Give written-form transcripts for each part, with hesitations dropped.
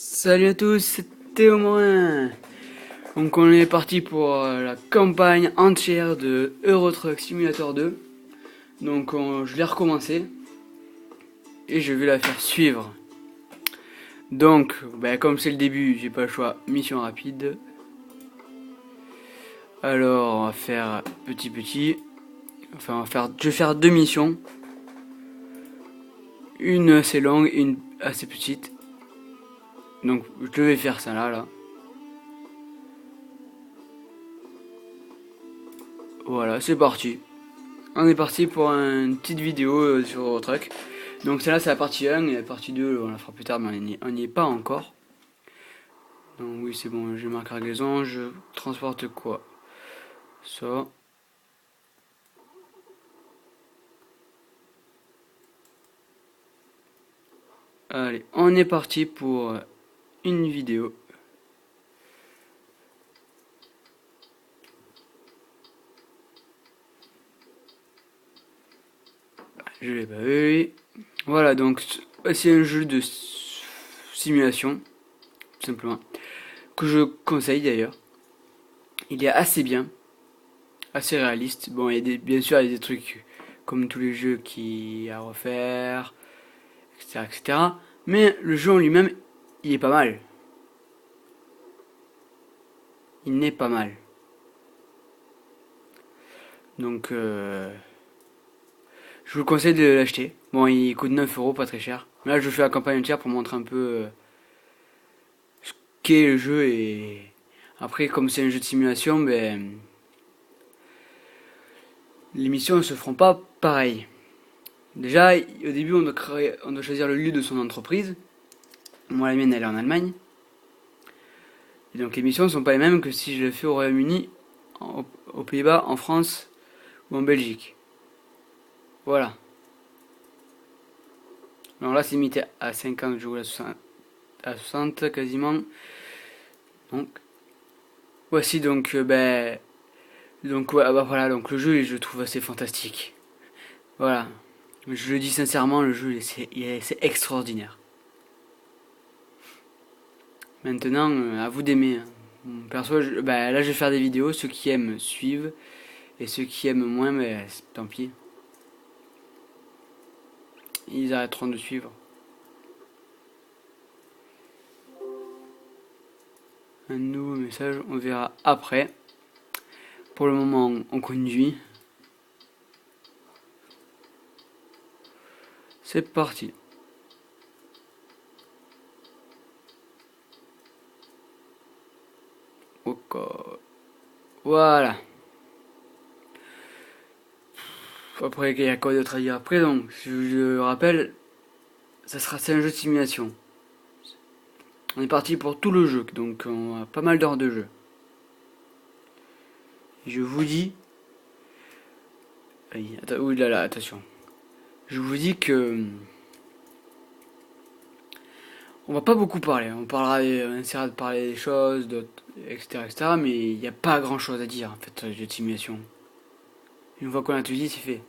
Salut à tous, c'est Théo Morin. Donc on est parti pour la campagne entière de Euro Truck Simulator 2. Donc je l'ai recommencé et je vais la faire suivre. Donc comme c'est le début, j'ai pas le choix, mission rapide. Alors on va faire petit. Enfin je vais faire deux missions. Une assez longue et une assez petite. Donc je vais faire ça là. Voilà, c'est parti. On est parti pour une petite vidéo sur Eurotruck. Donc celle-là c'est la partie 1 et la partie 2 on la fera plus tard mais on n'y est pas encore. Donc oui c'est bon, j'ai ma cargaison, je transporte quoi? Ça. Allez, on est parti pour une vidéo. Je l'ai pas vu. Voilà donc c'est un jeu de simulation, tout simplement, que je conseille d'ailleurs. Il est assez bien, assez réaliste. Bon, bien sûr, il y a des trucs comme tous les jeux qui à refaire, etc., etc. Mais le jeu en lui-même, il est pas mal. Il n'est pas mal. Donc, je vous conseille de l'acheter. Bon, il coûte 9 €, pas très cher. Mais là, je fais la campagne entière pour montrer un peu ce qu'est le jeu. Et après, comme c'est un jeu de simulation, les missions ne se feront pas pareil. Déjà, au début, on doit choisir le lieu de son entreprise. Moi, la mienne, elle est en Allemagne. Et donc, les missions ne sont pas les mêmes que si je le fais au Royaume-Uni, aux Pays-Bas, en France ou en Belgique. Voilà. Alors là, c'est limité à 50, je joue à 60 quasiment. Donc, voici donc ouais, voilà, donc le jeu, je le trouve assez fantastique. Voilà. Je le dis sincèrement, le jeu, c'est extraordinaire. Maintenant, à vous d'aimer, hein. Perso, là, je vais faire des vidéos. Ceux qui aiment suivent. Et ceux qui aiment moins, tant pis. Ils arrêteront de suivre. Un nouveau message, on verra après. Pour le moment, on conduit. C'est parti. Ok. Voilà. Après, il y a quoi d'autre à dire après, donc, je rappelle, c'est un jeu de simulation. On est parti pour tout le jeu, donc on a pas mal d'heures de jeu. Je vous dis... Oui, là, attention. Je vous dis que... On va pas beaucoup parler, on essaiera de parler des choses, etc., etc., mais il n'y a pas grand chose à dire, en fait, sur les jeux de simulation. Une fois qu'on a tout dit, c'est fait.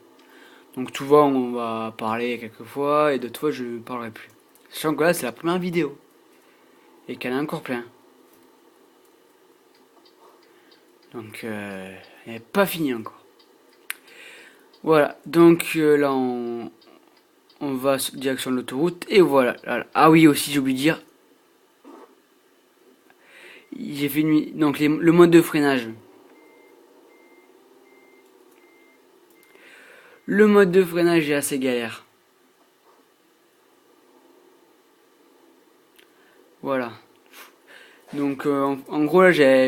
Donc, tout va, on va parler quelques fois, et d'autres fois, je ne parlerai plus. Sachant que là, c'est la première vidéo. Et qu'elle a encore plein. Donc, elle n'est pas finie encore. Voilà, donc là, on va direction de l'autoroute, et voilà. Ah oui, aussi, j'ai oublié de dire, j'ai fait une... Donc, le mode de freinage. Le mode de freinage est assez galère. Voilà. Donc en gros là j'ai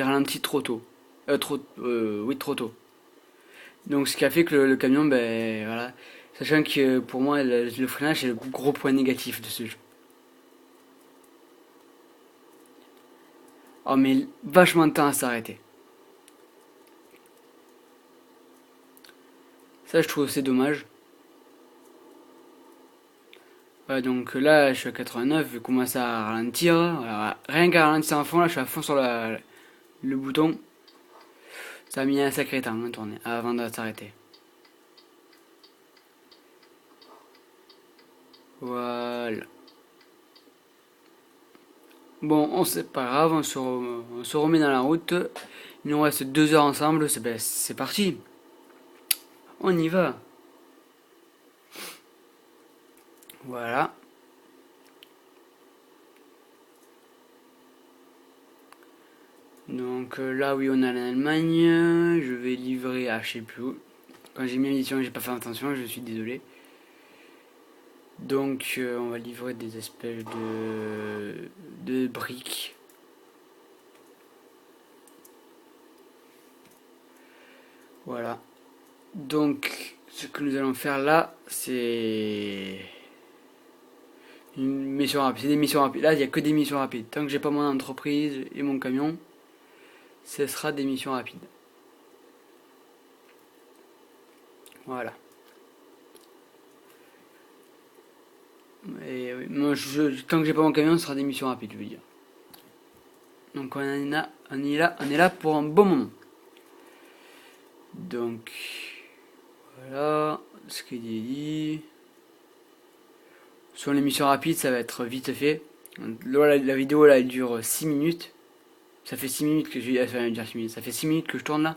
ralenti trop tôt. Oui, trop tôt. Donc ce qui a fait que le camion voilà, sachant que pour moi le freinage c'est le gros point négatif de ce jeu. Oh mais vachement de temps à s'arrêter. Ça je trouve c'est dommage. Voilà, donc là je suis à 89, je commence à ralentir. Voilà, rien qu'à ralentir en fond, là je suis à fond sur le bouton. Ça a mis un sacré temps à tourner avant de s'arrêter. Voilà. Bon, c'est pas grave, on se remet dans la route. Il nous reste 2 heures ensemble, c'est parti. On y va. Voilà. Donc là, oui, on a l'Allemagne. Je vais livrer à je sais plus où. Quand j'ai mis l'édition, j'ai pas fait attention, je suis désolé. Donc on va livrer des espèces de briques. Voilà. Donc ce que nous allons faire là, c'est une mission rapide. C'est des missions rapides. Là, il n'y a que des missions rapides. Tant que j'ai pas mon entreprise et mon camion, ce sera des missions rapides. Voilà. Et oui, moi, tant que j'ai pas mon camion, ce sera des missions rapides, je veux dire. Donc on est là pour un bon moment. Donc voilà ce qu'il dit. Sur les missions rapides, ça va être vite fait. Là, la vidéo là, elle dure 6 minutes. Ça fait 6 minutes que je enfin, dire 6 minutes. Ça fait 6 minutes que je tourne là.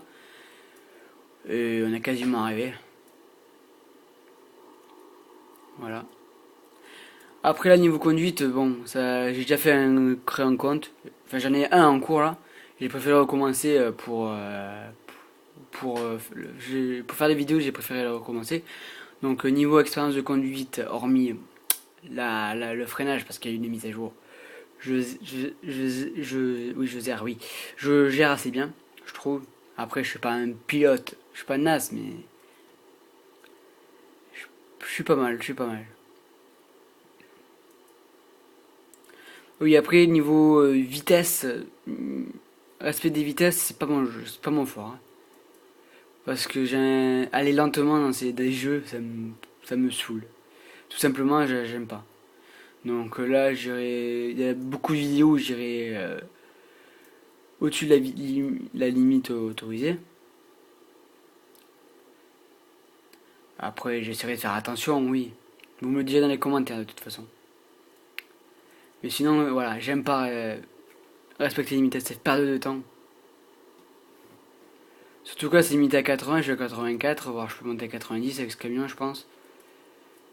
Et on a quasiment arrivé. Voilà. Après là niveau conduite, bon, ça j'ai déjà fait créer un compte. Enfin j'en ai un en cours là. J'ai préféré recommencer pour faire des vidéos, j'ai préféré le recommencer. Donc niveau expérience de conduite, hormis le freinage parce qu'il y a eu une mise à jour, oui je gère, oui, je gère assez bien, je trouve. Après je suis pas un pilote, je suis pas naze, mais je suis pas mal, je suis pas mal. Oui après niveau vitesse, respect des vitesses, c'est pas mon fort. Hein. Parce que aller lentement dans des jeux, ça me saoule. Tout simplement, j'aime pas. Donc là, il y a beaucoup de vidéos où j'irai au-dessus de la limite autorisée. Après, j'essaierai de faire attention, oui. Vous me le direz dans les commentaires de toute façon. Mais sinon, voilà, j'aime pas respecter les limites, c'est perdre de temps. Surtout que c'est limité à 80, je suis à 84, voire je peux monter à 90 avec ce camion, je pense.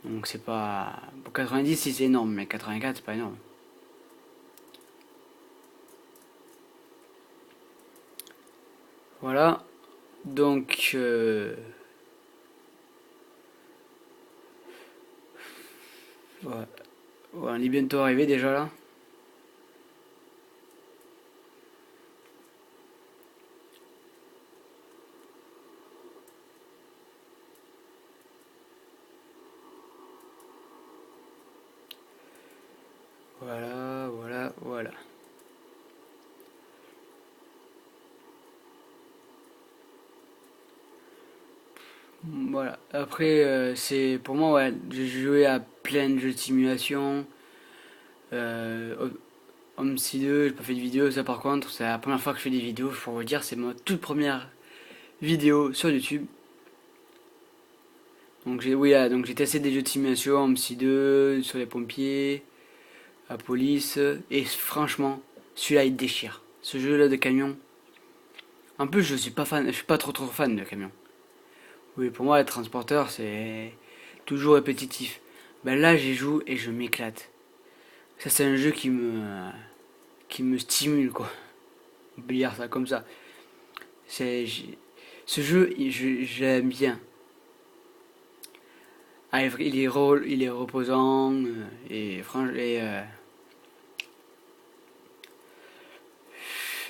Donc c'est pas. Pour 90, si c'est énorme, mais 84, c'est pas énorme. Voilà. Donc. Ouais. Ouais, on est bientôt arrivé déjà là. Voilà, voilà, voilà. Voilà. Après, c'est pour moi, ouais, j'ai joué à plein de jeux de simulation. Euh, Homesy 2, j'ai pas fait de vidéo, ça par contre, c'est la première fois que je fais des vidéos, pour vous dire, c'est ma toute première vidéo sur YouTube. Donc donc j'ai testé des jeux de simulation, Homesy 2, sur les pompiers, la police, et franchement, celui-là il déchire. Ce jeu-là de camion. En plus, je suis pas fan, je suis pas trop fan de camion. Oui, pour moi, être transporteur, c'est toujours répétitif. Ben là, j'y joue et je m'éclate. Ça, c'est un jeu qui me stimule, quoi. On peut dire ça comme ça. C'est, ce jeu, j'aime bien. Ah, il est reposant et franchement,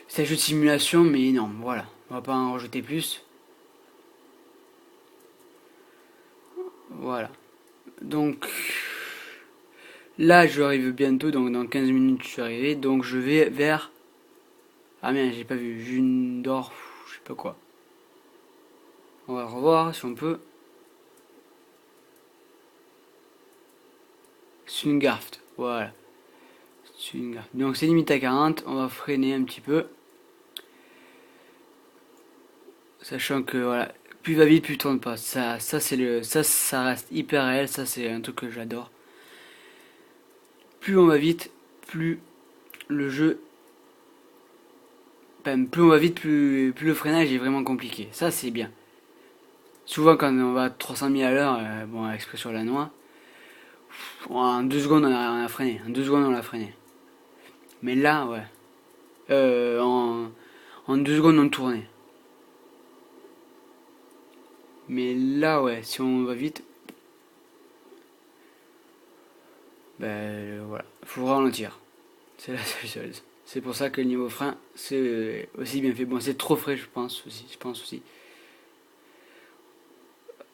c'est un jeu de simulation, mais énorme. Voilà, on va pas en rajouter plus. Voilà. Donc là, je arrive bientôt, donc dans 15 minutes, je suis arrivé. Donc je vais vers. Ah merde, j'ai pas vu. Jundorf, je sais pas quoi. On va revoir si on peut. Sungarft, voilà. Sungarft. Donc c'est limite à 40, on va freiner un petit peu. Sachant que voilà, plus va vite, plus tourne pas. Ça reste hyper réel, ça c'est un truc que j'adore. Plus on va vite, plus le jeu, ben, plus on va vite, plus le freinage est vraiment compliqué. Ça, c'est bien. Souvent, quand on va à 300 000 à l'heure, bon, exprès sur la noix, en 2 secondes, on a freiné. En 2 secondes, on l'a freiné. Mais là, ouais. En 2 secondes, on tournait. Mais là, ouais, si on va vite, ben voilà, faut ralentir. C'est la seule chose. C'est pour ça que le niveau frein, c'est aussi bien fait. Bon, c'est trop frais, je pense aussi.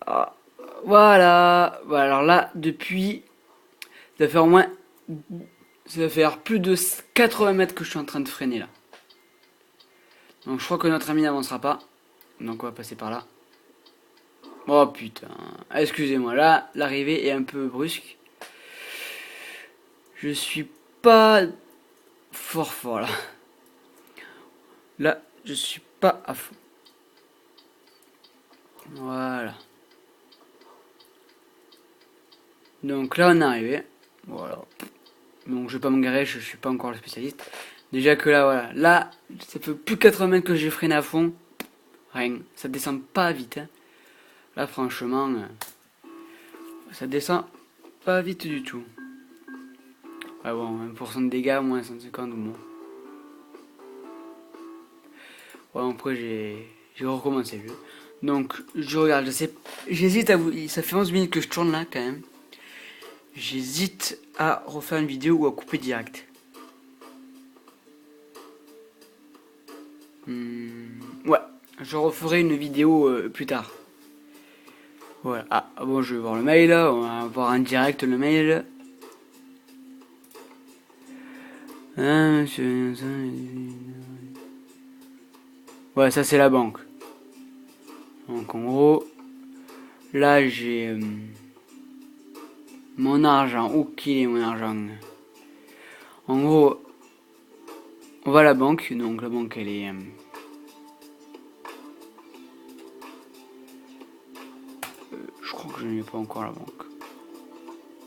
Ah, voilà. Voilà. Alors là, depuis, ça va faire au moins, ça va faire plus de 80 mètres que je suis en train de freiner là. Donc je crois que notre ami n'avancera pas. Donc on va passer par là. Oh putain, excusez-moi, là, l'arrivée est un peu brusque. Je suis pas fort là. Là, je suis pas à fond. Voilà. Donc là, on est arrivé. Voilà. Donc je vais pas me garer, je suis pas encore le spécialiste. Déjà que là, voilà. Là, ça fait plus de 80 mètres que j'ai freiné à fond. Rien. Ça descend pas vite. Hein. Là, franchement, ça descend pas vite du tout. Ah bon, 1% de dégâts, moins 150 ou moins. Ouais, après, j'ai recommencé le jeu. Donc, je regarde, j'hésite à vous. Ça fait 11 minutes que je tourne là quand même. J'hésite à refaire une vidéo ou à couper direct. Ouais, je referai une vidéo plus tard. Voilà. Ah bon, je vais voir le mail là. On va voir en direct le mail. Ouais, ça c'est la banque. Donc en gros, là j'ai mon argent. Où qu'il est mon argent? En gros, on va à la banque. Donc la banque elle est... je crois que je ne l'ai pas encore la banque.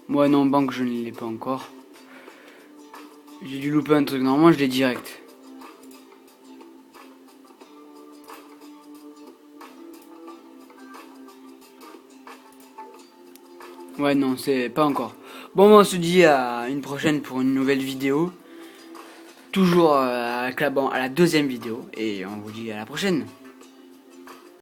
Ouais non, banque je ne l'ai pas encore. J'ai dû louper un truc. Normalement je l'ai direct. Ouais non, c'est pas encore. Bon, on se dit à une prochaine pour une nouvelle vidéo. Toujours avec à la deuxième vidéo. Et on vous dit à la prochaine.